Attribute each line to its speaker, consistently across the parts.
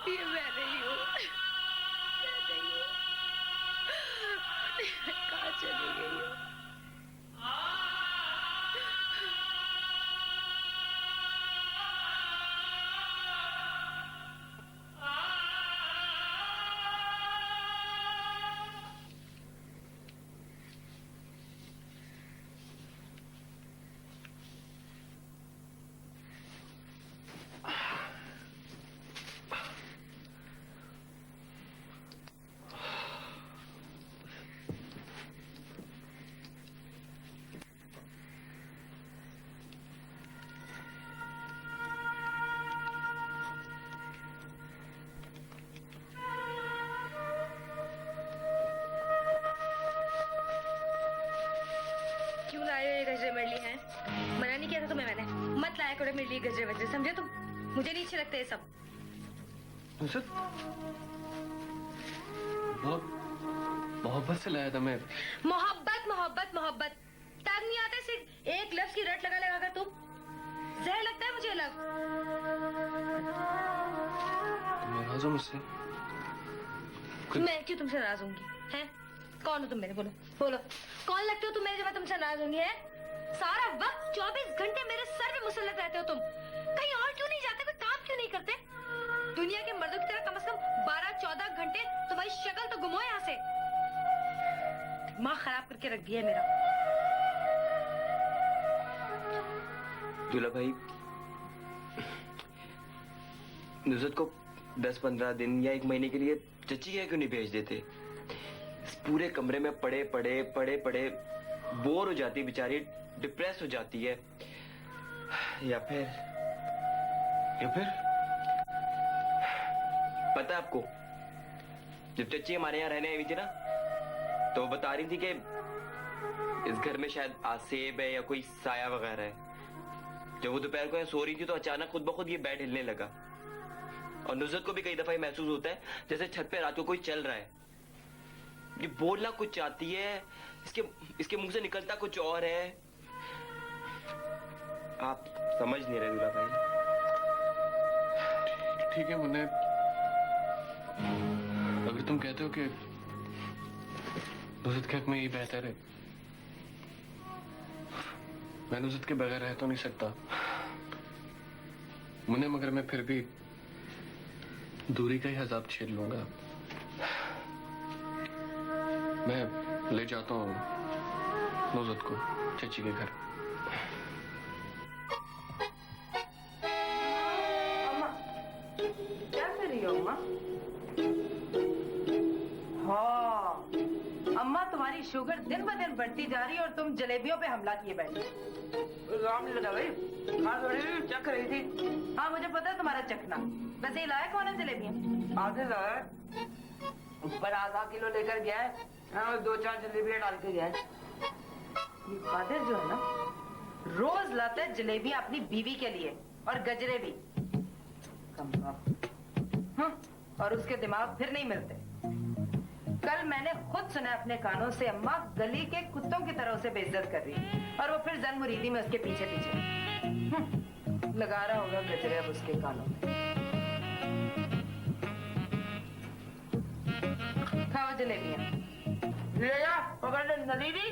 Speaker 1: ये मैं नहीं हूँ। कहाँ चली गई हूँ? मना नहीं किया था तुम्हें मैंने, मत लाया करो मेरे लिए गजरे वजरे, समझे तुम? मुझे नहीं अच्छे लगते ये सब।
Speaker 2: नुसरत, बहुत मोहब्बत से लाया था मैं।
Speaker 1: मोहब्बत मोहब्बत मोहब्बत तब नहीं आता, सिर्फ एक लफ्ज की रट लगा लगा कर तुम। जहर लगता है मुझे अलग।
Speaker 2: तुम नाराज हो मुझसे?
Speaker 1: मैं क्यों तुमसे नाराज होंगी? हैं? कौन हो तुम मेरे? बोलो बोलो, कौन लगते हो तुम मेरे जब मैं तुमसे नाराज होंगी? है सारा वक्त 24 घंटे मेरे सर पे मुसल्लत रहते हो तुम। कहीं और क्यों नहीं जाते? कोई काम क्यों नहीं करते? दुनिया के मर्दों की तरह कम से कम 12-14 घंटे तुम्हारी शक्ल तो घुमो यहाँ से। दिमाग खराब करके रख दिया मेरा।
Speaker 3: दूल्हा भाई, नुसरत को 10-15 दिन या 1 महीने के लिए चची के क्यों नहीं भेज देते? इस पूरे कमरे में पड़े पड़े बोर हो जाती है बेचारी, डिप्रेस हो जाती है। या फिर पता है आपको, जब चच्ची हमारे यहाँ रहने आई हुई थी ना, तो वो बता रही थी कि इस घर में शायद आसेब है या कोई साया वगैरह है। जब वो दोपहर को यहाँ सो रही थी तो अचानक खुद ब खुद ये बेड हिलने लगा। और नुसरत को भी कई दफा महसूस होता है जैसे छत पे रात को कोई चल रहा है। ये बोलना कुछ चाहती है, इसके मुंह से निकलता कुछ और है। आप समझ नहीं रहे दूल्हा भाई।
Speaker 2: ठीक है मुन्ने, अगर तुम कहते हो कि नुसरत के हक में ये बेहतर है, मैं नुसरत के बगैर रह तो नहीं सकता मुन्ने, मगर मैं फिर भी दूरी का ही अजाब झेल लूंगा। मैं ले जाता हूँ नुसरत को चची के घर।
Speaker 4: अम्मा, क्या कर रही हो अम्मा? हाँ, अम्मा तुम्हारी शुगर दिन ब दिन बढ़ती जा रही है और तुम जलेबियों पे हमला किए बैठे।
Speaker 5: काम नहीं लगा भाई, हाँ थोड़ी चख रही थी।
Speaker 4: हाँ मुझे पता है तुम्हारा चखना। वैसे ये लाया कौन है जलेबियाँ?
Speaker 5: आधे लाया, ऊपर आधा किलो लेकर गया है, हाँ 2-4 जलेबियाँ डाल के गया है।
Speaker 4: ये कादिर जो है ना, रोज लाता है जलेबियाँ अपनी बीवी के लिए और गजरे भी। हाँ, और उसके दिमाग फिर नहीं मिलते। कल मैंने खुद सुना अपने कानों से अम्मा गली के कुत्तों की तरह उसे बेइज्जत कर रही है, और वो फिर जन मुरीदी में उसके पीछे पीछे लगा रहा होगा गजरे अब उसके कानों में। खाओ जलेबियाँ।
Speaker 5: ले जा, पकड़ ले नदीदी।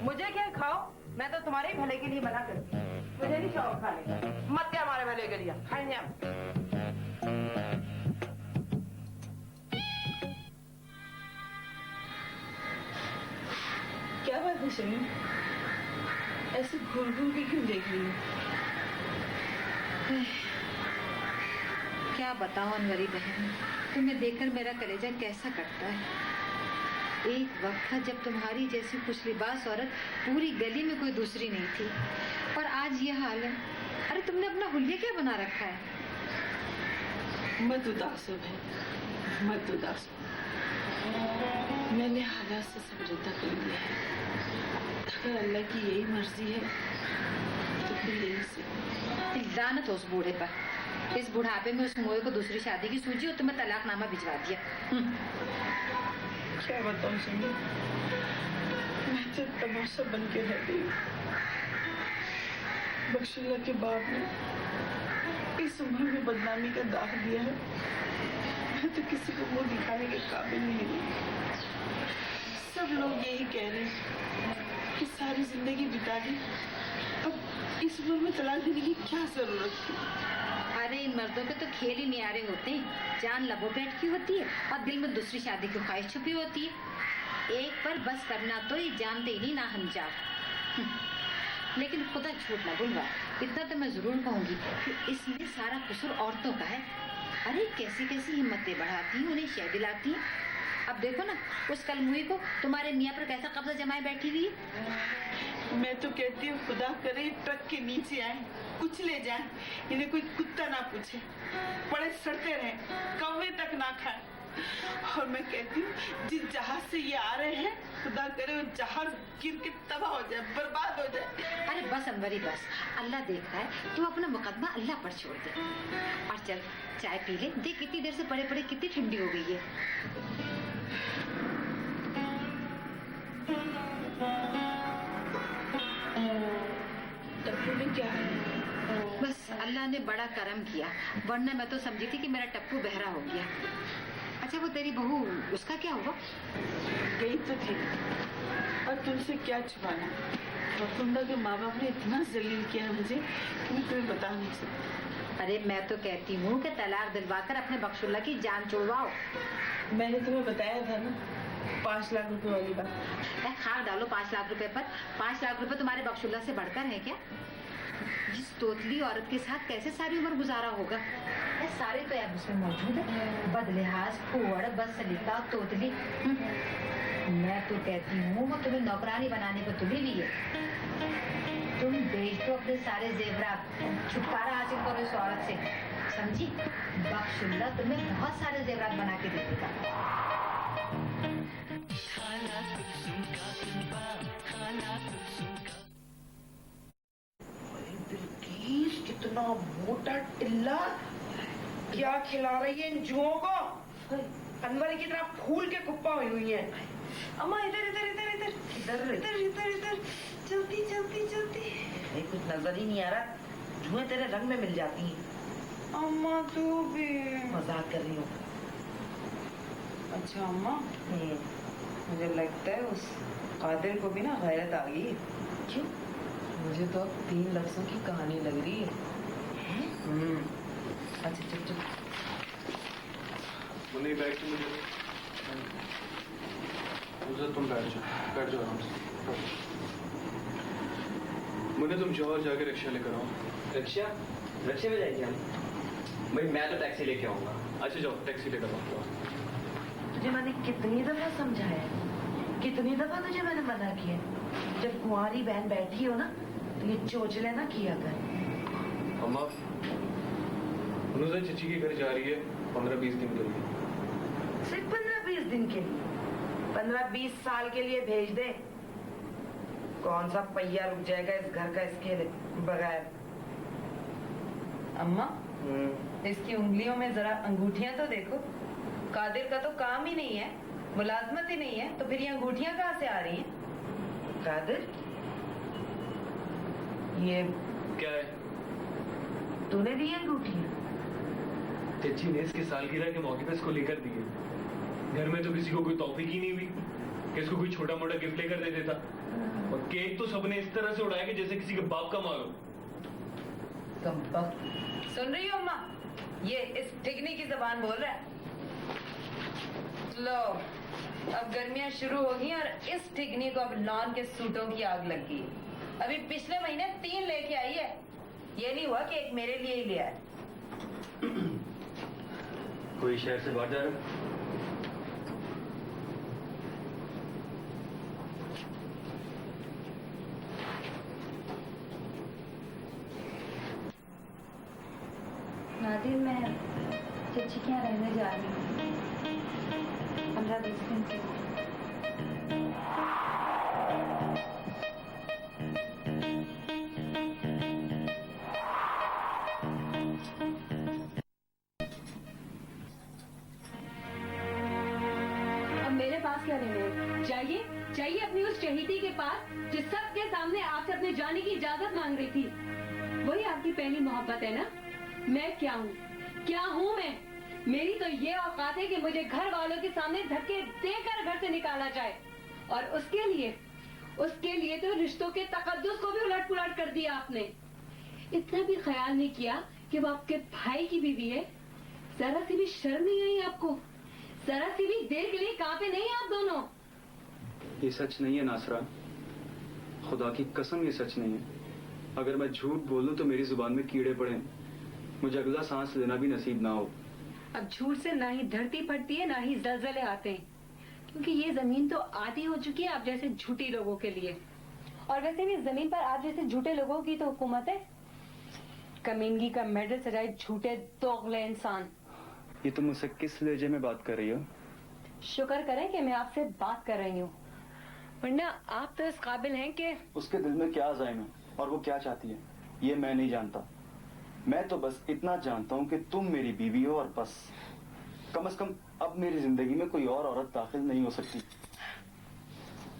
Speaker 4: मुझे क्या खाओ, मैं तो तुम्हारे ही भले के लिए मना करती हूँ। मुझे नहीं शौक खाने का।
Speaker 5: मत क्या हमारे भले के लिए, खाएंगे हम।
Speaker 1: क्या बात है शमीम, ऐसे घूर घूर के क्यों देख रही हो?
Speaker 6: क्या बताऊं अनवरी बहन, तुम्हें देखकर मेरा कलेजा कैसा कटता है। एक वक्त था जब तुम्हारी जैसी खुशलिबास औरत पूरी गली में कोई दूसरी नहीं थी, और आज ये हाल है। अरे तुमने अपना हुलिया क्या बना रखा है?
Speaker 7: मत उदास हो बहन, मत उदास हो। मैंने हालात से समझौता कर लिया है। अगर अल्लाह की यही मर्जी है तो फिर यही से।
Speaker 6: लानत हो उस बूढ़े पर। इस बुढ़ापे में उस मोए को दूसरी शादी की सूझी और तुम्हें तलाकनामा भिजवा दिया।
Speaker 7: क्या बताऊं सुनिए, मैं तो तमाशा बन के रह गई। बख्शुल्ला के बाप ने इस उम्र में बदनामी का दाग दिया है। मैं तो किसी को मुंह दिखाने के काबिल नहीं रही। सब लोग यही कह रहे हैं कि सारी जिंदगी बिता दी, अब इस उम्र में तलाक देने की क्या जरूरत थी।
Speaker 6: अरे इन मर्दों के तो खेल ही न्यारे होते हैं। जान लबों पे अटकी होती है और दिल में दूसरी शादी की ख्वाहिश छुपी होती है। एक पर बस करना तो ये जानते ही नहीं ना हम जा। लेकिन खुदा झूठ ना बुलवा, इतना तो मैं जरूर कहूंगी कि इसमें सारा कसूर औरतों का है। अरे कैसी कैसी हिम्मतें बढ़ाती हैं, उन्हें शय दिलाती हैं। अब देखो ना उस कलमुई को तुम्हारे मियाँ पर कैसा कब्जा जमाए बैठी हुई है।
Speaker 7: मैं तो कहती हूँ खुदा करे ट्रक के नीचे आए, कुछ ले जाए, इन्हें कोई कुत्ता ना पूछे, पड़े सड़ते रहे, कौवे तक ना खाए। और मैं कहती हूँ जिस जहाज से ये आ रहे हैं, खुदा करे वो जहाज गिर के तबाह हो जाए, बर्बाद हो जाए।
Speaker 6: अरे बस अनवरी बस, अल्लाह देख रहा है, तू अपना मुकदमा अल्लाह पर छोड़ दे। और चल चाय पी ले, देख कितनी देर से पड़े पड़े कितनी ठंडी हो गई है।
Speaker 7: टप्पू में क्या है?
Speaker 6: बस अल्लाह ने बड़ा करम किया, वरना मैं तो समझी थी कि मेरा टप्पू बहरा हो गया। अच्छा वो तेरी बहू, उसका क्या हुआ?
Speaker 7: गई तो थी, और तुमसे क्या छुपाना। वसुंधा के माँ बाप ने इतना जलील किया मुझे कि मैं तुम्हें बता नहीं सकती।
Speaker 6: अरे मैं तो कहती हूँ कि तलाक दिलवाकर अपने बख्शुल्ला की जान छुड़वाओ।
Speaker 7: मैंने तुम्हें बताया था ना 5 लाख रुपए वाली बात।
Speaker 6: खार डालो 5 लाख रुपए पर। 5 लाख रुपए तुम्हारे बख्शुल्ला से बढ़कर है क्या? जिस तोतली औरत के साथ कैसे सारी उम्र गुजारा होगा। सारे तो यार उसमें मौजूद है, बदलिहाज, फूहड़, बदसलीका, तोतली। मैं तो कहती हूँ वो तुम्हें नौकरानी बनाने को तुली भी है। तुम बेच दो अपने सारे जेवरात, छुटकारा हासिल करो इस औरत से, समझी? बख्शुल्ला तुम्हें बहुत सारे जेवरात बना के दे देगा।
Speaker 5: बिल्किस कितना मोटा टिल्ला, क्या खिला रही है इन जुओं को? अनवर की तरह फूल के कुप्पा हुई हुई है। अम्मा इधर इधर इधर इधर इधर इधर इधर इधर, चलती चलती चलती। कुछ नजर ही नहीं आ रहा, जुएं तेरे रंग में मिल जाती हैं। अम्मा तू भी मजाक कर रही हूँ। अच्छा अम्मा, मुझे लगता है उस कादिर को भी ना गैरत आ गई। क्यों? मुझे तो अब 3 लफ्जों की कहानी लग रही है। अच्छा चल चल।
Speaker 2: मुन्नी बैग तो मुझे तुम बैठ जाओ आराम से। मुन्नी तुम जौहर जाके रिक्शा लेकर आओ।
Speaker 3: रिक्शा? रिक्शे में जाएंगे हम? भाई मैं तो टैक्सी लेके आऊंगा।
Speaker 2: अच्छा जाओ टैक्सी लेकर आओ।
Speaker 5: तुझे मैंने कितनी दफा समझाया, कितनी दफा तुझे मैंने मना किया, जब कुंवारी बहन बैठी हो ना तो ये चोचले ना किया कर।
Speaker 2: अम्मा नुज़ा चची के घर जा रही है 15-20 दिन के लिए।
Speaker 5: सिर्फ 15-20 दिन के लिए? 15-20 साल के लिए भेज दे। कौन सा पहिया रुक जाएगा इस घर का इसके बगैर? अम्मा इसकी उंगलियों में जरा अंगूठियां तो देखो। कादिर का तो काम ही नहीं है, मुलाजमत ही नहीं है, तो फिर ये अंगूठियां कहाँ से आ रही हैं? कादिर ये
Speaker 2: क्या है?
Speaker 5: तूने दी अंगूठियां?
Speaker 2: चची ने इसके सालगिरह के मौके पे इसको लेकर दी है। घर में तो किसी को कोई तौफीक ही नहीं हुई कि इसको कोई छोटा मोटा गिफ्ट लेकर दे देता। और केक तो सबने इस तरह से उड़ाया कि जैसे किसी के बाप का मारो।
Speaker 4: सुन रही हो अम्मा? ये इस ठिगनी की जबान बोल रहा है। लो अब गर्मियां शुरू होगी और इस ठिगनी को अब लॉन के सूटों की आग लग गई। अभी पिछले महीने 3 लेके आई है, ये नहीं हुआ कि एक मेरे लिए ही ले आए।
Speaker 3: कोई शहर से बाहर जा रहा है?
Speaker 1: नादिर मैं चची के यहाँ रहने जा रही हूँ 15-20 दिन के लिए।
Speaker 8: अब मेरे पास क्या रहने? जाइए जाइए अपनी उस शहीदी के पास जिस सबके सामने आपसे अपने जाने की इजाजत मांग रही थी। पहली मोहब्बत है ना? मैं क्या हूँ मैं? मेरी तो ये औकात है कि मुझे घर वालों के सामने धक्के देकर घर से निकाला जाए, और उसके लिए तो रिश्तों के तकद्दुस को भी उलट पुलट कर दिया आपने। इतना भी ख्याल नहीं किया कि वो आपके भाई की बीवी है। जरा सी भी शर्म नहीं आई आपको? जरा सी भी देर के लिए कांपे नहीं आप दोनों?
Speaker 9: ये सच नहीं है नासरा, खुदा की कसम ये सच नहीं है। अगर मैं झूठ बोलूं तो मेरी जुबान में कीड़े पड़े, मुझे अगला सांस लेना भी नसीब ना हो।
Speaker 8: अब झूठ से ना ही धरती फटती है, ना ही जलजले आते हैं, क्योंकि ये जमीन तो आदी हो चुकी है आप जैसे झूठी लोगों के लिए। और वैसे भी जमीन पर आप जैसे झूठे लोगों की तो हुकूमत है। कमीनगी का मेडल सजाए झूठे दोगले इंसान।
Speaker 9: ये तुम मुझसे किस लहजे में बात कर रही हो?
Speaker 8: शुक्र करें कि मैं आपसे बात कर रही हूँ, वरना आप तो इस काबिल हैं कि
Speaker 9: उसके दिल में क्या अज़ाइम है और वो क्या चाहती है ये मैं नहीं जानता। मैं तो बस इतना जानता हूँ कि तुम मेरी बीवी हो, और बस। कम से कम अब मेरी जिंदगी में कोई और औरत दाखिल नहीं हो सकती।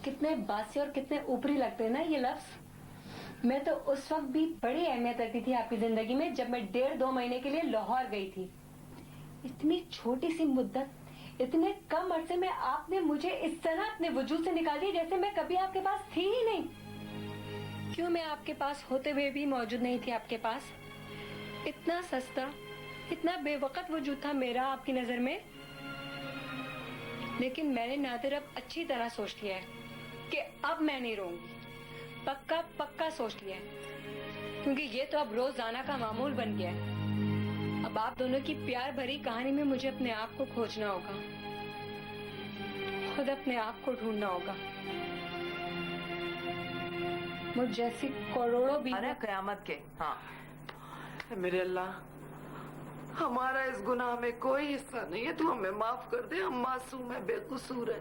Speaker 8: कितने बासी और कितने ऊपरी लगते हैं ना ये लफ्ज। मैं तो उस वक्त भी बड़ी अहमियत रखती थी आपकी जिंदगी में जब मैं 1.5-2 महीने के लिए लाहौर गई थी। इतनी छोटी सी मुद्दत, इतने कम अरसे में आपने मुझे इस तरह अपने वजूद से निकाल दिया जैसे मैं कभी आपके पास थी ही नहीं। क्यों मैं आपके पास होते हुए भी मौजूद नहीं थी आपके पास? इतना सस्ता, इतना बेवकत वजूद था मेरा आपकी नजर में। लेकिन मैंने नादिर अब अच्छी तरह सोच लिया है कि अब मैं नहीं रहूंगी। पक्का पक्का सोच लिया है, क्योंकि ये तो अब रोजाना का मामूल बन गया है। अब आप दोनों की प्यार भरी कहानी में मुझे अपने आप को खोजना होगा, खुद अपने आप को ढूंढना होगा। मुझ जैसी करोड़ों भी
Speaker 4: अरे कयामत के। हाँ
Speaker 5: मेरे अल्लाह, हमारा इस गुनाह में कोई हिस्सा नहीं है, तू हमें माफ कर दे, हम मासूम है, बेकसूर है।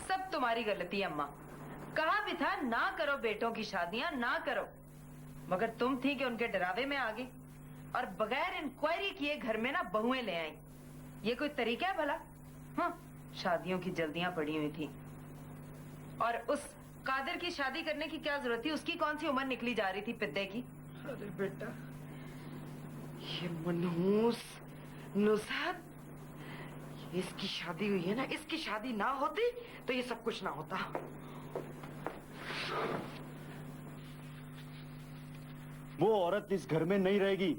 Speaker 4: सब तुम्हारी गलती है अम्मा। कहा भी था ना करो बेटों की शादियां, ना करो, मगर तुम थी कि उनके डरावे में आ गई और बगैर इंक्वायरी किए घर में ना बहुएं ले आई। ये कोई तरीका है भला? हाँ, शादियों की जल्दियां पड़ी हुई थी। और उस कादिर की शादी करने की क्या जरूरत थी? उसकी कौन सी उम्र निकली जा रही थी पिद्दे की?
Speaker 5: अरे बेटा, ये मनहूस नुज़हत, इसकी शादी हुई है ना, इसकी शादी ना होती तो ये सब कुछ ना होता।
Speaker 9: वो औरत इस घर में नहीं रहेगी।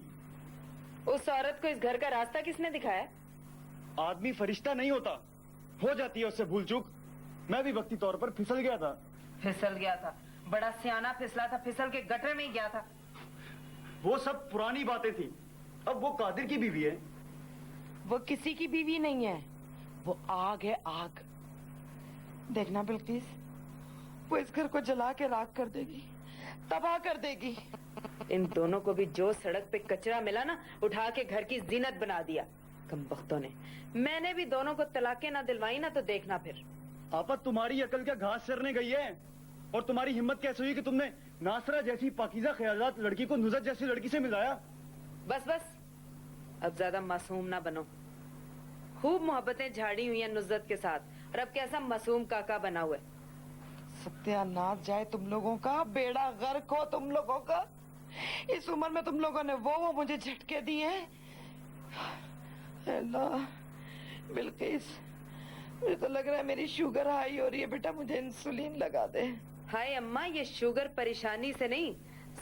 Speaker 4: उस औरत को इस घर का रास्ता किसने दिखाया?
Speaker 9: आदमी फरिश्ता नहीं होता, हो जाती है उससे भूल चूक। मैं भी वक्ती तौर पर फिसल गया था।
Speaker 4: फिसल गया था? बड़ा सियाना फिसला था, फिसल के गटर में ही गया था।
Speaker 9: वो सब पुरानी बातें थी, अब वो कादिर की बीवी है।
Speaker 5: वो किसी की बीवी नहीं है, वो आग है, आग। देखना बिल्किस, वो इस घर को जला के राख कर देगी, तबाह कर देगी।
Speaker 4: इन दोनों को भी जो सड़क पे कचरा मिला ना, उठा के घर की जीनत बना दिया कमबख्तों ने। मैंने भी दोनों को तलाके ना दिलवाई ना तो देखना फिर।
Speaker 9: आपा, तुम्हारी अकल क्या घास चरने गई है? और तुम्हारी हिम्मत कैसे हुई कि तुमने नासरा जैसी पाकीज़ा ख्यालात लड़की को नुज़हत जैसी लड़की से मिलाया?
Speaker 4: बस बस, अब ज्यादा मासूम ना बनो। खूब मोहब्बतें झाड़ी हुई हैं नुज़हत के साथ, और अब कैसा मासूम काका बना हुआ है।
Speaker 5: सत्यानाश जाए तुम लोगों का, बेड़ा गर्क हो तुम लोगों का। इस उम्र में तुम लोगों ने वो मुझे झटके दिए। अल्लाह, बिल्किस, मुझे तो लग रहा है मेरी शुगर हाई हो रही है। बेटा मुझे इंसुलिन लगा दे।
Speaker 4: हाय अम्मा, ये शुगर परेशानी से नहीं,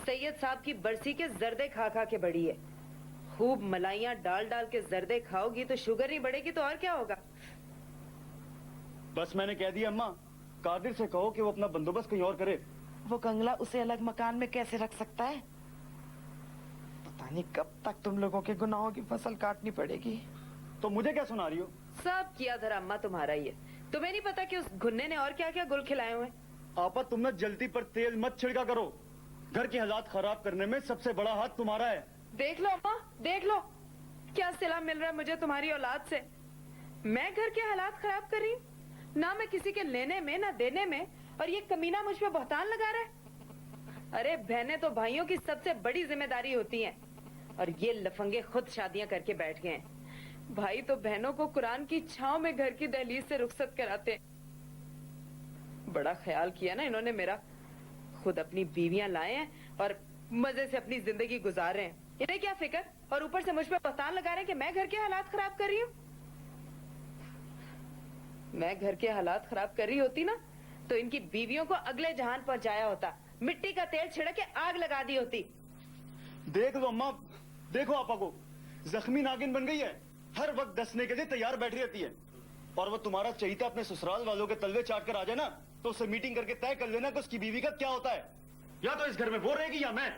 Speaker 4: सैयद साहब की बरसी के जर्दे खा खा के बढ़ी है। खूब मलाइयाँ डाल डाल के जर्दे खाओगी तो शुगर ही बढ़ेगी, तो और क्या होगा?
Speaker 9: बस मैंने कह दिया अम्मा, कादिर से कहो कि वो अपना बंदोबस्त कहीं और करे।
Speaker 5: वो कंगला उसे अलग मकान में कैसे रख सकता है? पता नहीं कब तक तुम लोगों के गुनाहों की फसल काटनी पड़ेगी।
Speaker 9: तो मुझे क्या सुना रही हो?
Speaker 4: सब किया धरा अम्मा तुम्हारा ही है। तुम्हें नहीं पता कि उस घुन्ने ने और क्या क्या गुल खिलाए हुए?
Speaker 9: आपा, तुम ना जल्दी पर तेल मत छिड़का करो। घर के हालात खराब करने में सबसे बड़ा हाथ तुम्हारा है।
Speaker 4: देख लो अम्मा, देख लो क्या सिला मिल रहा है मुझे तुम्हारी औलाद से। मैं घर के हालात खराब कर रही हूँ? ना मैं किसी के लेने में ना देने में, और ये कमीना मुझ पे बहतान लगा रहा है। अरे बहनें तो भाइयों की सबसे बड़ी जिम्मेदारी होती हैं, और ये लफंगे खुद शादियां करके बैठ गए हैं। भाई तो बहनों को कुरान की छांव में घर की दहलीज से रुखसत कराते हैं। बड़ा ख्याल किया ना इन्होंने मेरा। खुद अपनी बीवियां लाए हैं और मजे से अपनी जिंदगी गुजार रहे हैं। इन्हें क्या फिक्र, और ऊपर से मुझ पर पहचान लगा रहे हैं कि मैं घर के हालात खराब कर रही हूँ। मैं घर के हालात खराब कर रही होती ना तो इनकी बीवियों को अगले जहान पहुंचाया होता, मिट्टी का तेल छिड़क के आग लगा दी होती।
Speaker 9: देख लो अम्मा, देखो आपा को, जख्मी नागिन बन गई है, हर वक्त डसने के लिए तैयार बैठी रहती है। और वो तुम्हारा चहीता अपने ससुराल वालों के तलवे चाट कर आ जाए ना, तो उससे मीटिंग करके तय कर लेना कि उसकी बीवी का क्या होता है। या तो इस घर में वो रहेगी या मैं।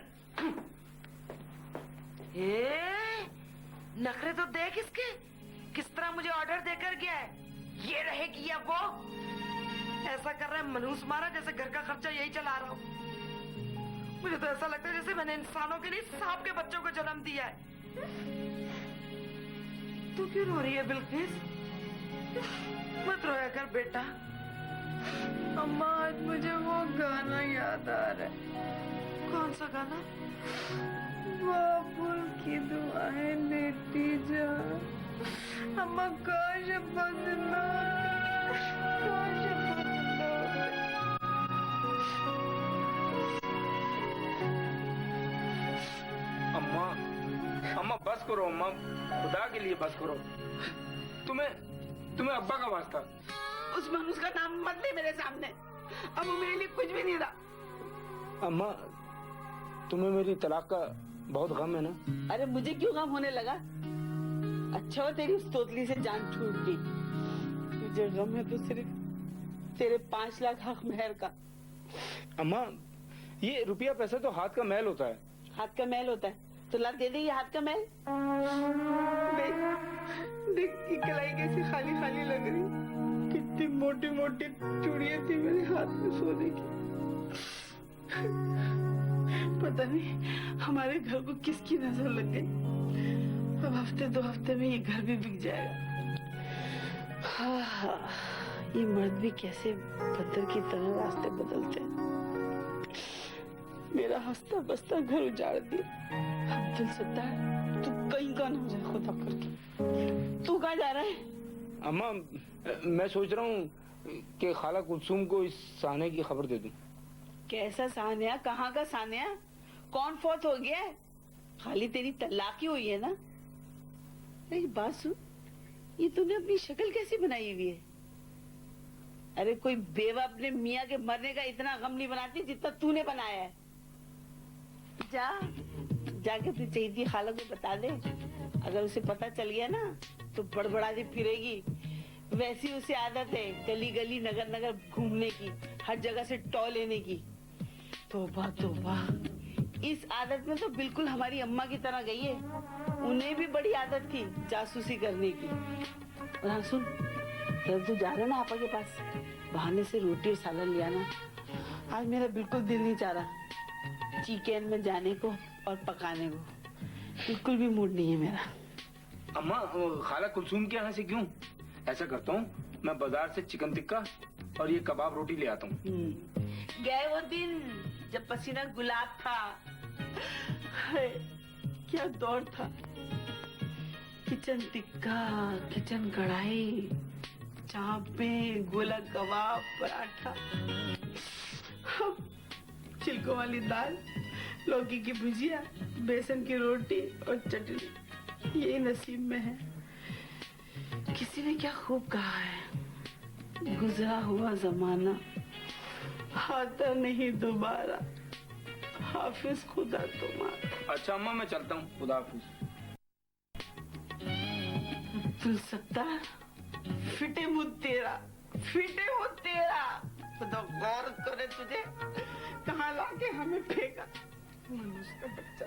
Speaker 5: नखरे तो देख इसके, किस तरह मुझे ऑर्डर देकर गया है, ये रहेगी या वो। ऐसा कर रहा है मनहूस मारा जैसे घर का खर्चा यही चला रहा हूँ। मुझे तो ऐसा लगता है जैसे मैंने इंसानों के लिए सांप के बच्चों को जन्म दिया है। तू क्यों रो रही है बिल्किस? मत रोया कर बेटा।
Speaker 7: अम्मा आज मुझे वो गाना याद आ रहा है।
Speaker 5: कौन सा गाना?
Speaker 7: बाबुल की दुआएं लेती जा। अम्मा काश अब्बा जिंदा होते, काश अब्बा जिंदा होते।
Speaker 10: अम्मा, अम्मा बस करो अम्मा, खुदा के लिए बस करो। तुम्हें अब्बा का वास्ता।
Speaker 7: उस मनुष्य का नाम मत ले मेरे सामने, अब वो मेरे लिए कुछ भी नहीं रहा।
Speaker 10: अम्मा, तुम्हें मेरी तलाक का बहुत गम है ना?
Speaker 7: अरे मुझे क्यों गम होने लगा? अच्छा हो तेरी उस तोतली से जान छूट गई। मुझे गम है तो सिर्फ तेरे 5 लाख हक मेहर का।
Speaker 10: अम्मा, ये रुपया पैसा तो हाथ का मैल होता है।
Speaker 7: हाथ का मैल होता है तो ला दे दे ये हाथ का मैल। देख की कलाई कैसी खाली खाली लग रही, कितनी मोटी मोटी चूड़ियां थी मेरे हाथ में सोने की। पता नहीं हमारे घर को किसकी नजर लग गई। अब हफ्ते 2 हफ्ते में ये घर भी बिक जाएगा। हाँ, ये मर्द भी कैसे पत्थर की तरह रास्ते बदलते हैं। मेरा हंसता बसता घर उजाड़ दिया। अब्दुल सत्तार, तू कहीं का ना हो जाए खुदा करके। तू कहाँ जा रहा है?
Speaker 10: अम्मा, मैं सोच रहा हूँ कि खाला कुलसुम को इस साने की खबर दे दूं।
Speaker 7: कैसा सानिया? कहाँ का सानिया? कौन फौत हो गया है? खाली तेरी तलाक ही हुई है ना? अरे बात सुन, ये तूने अपनी शक्ल कैसी बनाई हुई है? अरे कोई बेवा अपने मियाँ के मरने का इतना गम नहीं बनाती जितना तूने बनाया है। जाके तू चाहिए खाला को बता दे। अगर उसे पता चल गया ना तो बड़बड़ाती फिरेगी। वैसी उसे आदत है गली गली नगर नगर घूमने की, हर जगह से टॉ लेने की। तौबा तौबा, इस आदत में तो बिल्कुल हमारी अम्मा की तरह गई है। उन्हें भी बड़ी आदत थी जासूसी करने की। और हाँ सुन, जब तू जा रहा ना आपा के पास, बहाने से रोटी और सालन ले आना। आज मेरा बिल्कुल दिल नहीं चाह रहा चिकन में जाने को और पकाने को, बिल्कुल भी मूड नहीं है मेरा।
Speaker 10: अम्मा, खाला कुलसुम के यहाँ से क्यों? ऐसा करता हूँ, मैं बाजार से चिकन टिक्का और ये कबाब रोटी ले आता हूँ।
Speaker 7: गए वो दिन जब पसीना गुलाब था। हाय, क्या दौर था। किचन टिक्का, किचन कढ़ाई, चापे, गोला कबाब, पराठा, छिलकों वाली दाल, लौकी की भुजिया, बेसन की रोटी और चटनी, ये नसीब में है। किसी ने क्या खूब कहा है, गुजरा हुआ जमाना आता नहीं दोबारा, हाफिज खुदा तुम्हारा।
Speaker 10: अच्छा अम्मा, मैं चलता हूँ, खुदा हाफिज।
Speaker 7: अब्दुल सत्तार, फिटे मुंह तेरा, फिटे मुंह तेरा। खुदा गौर करे तुझे कहाँ लाके हमें फेंका। मनुष्य का बच्चा।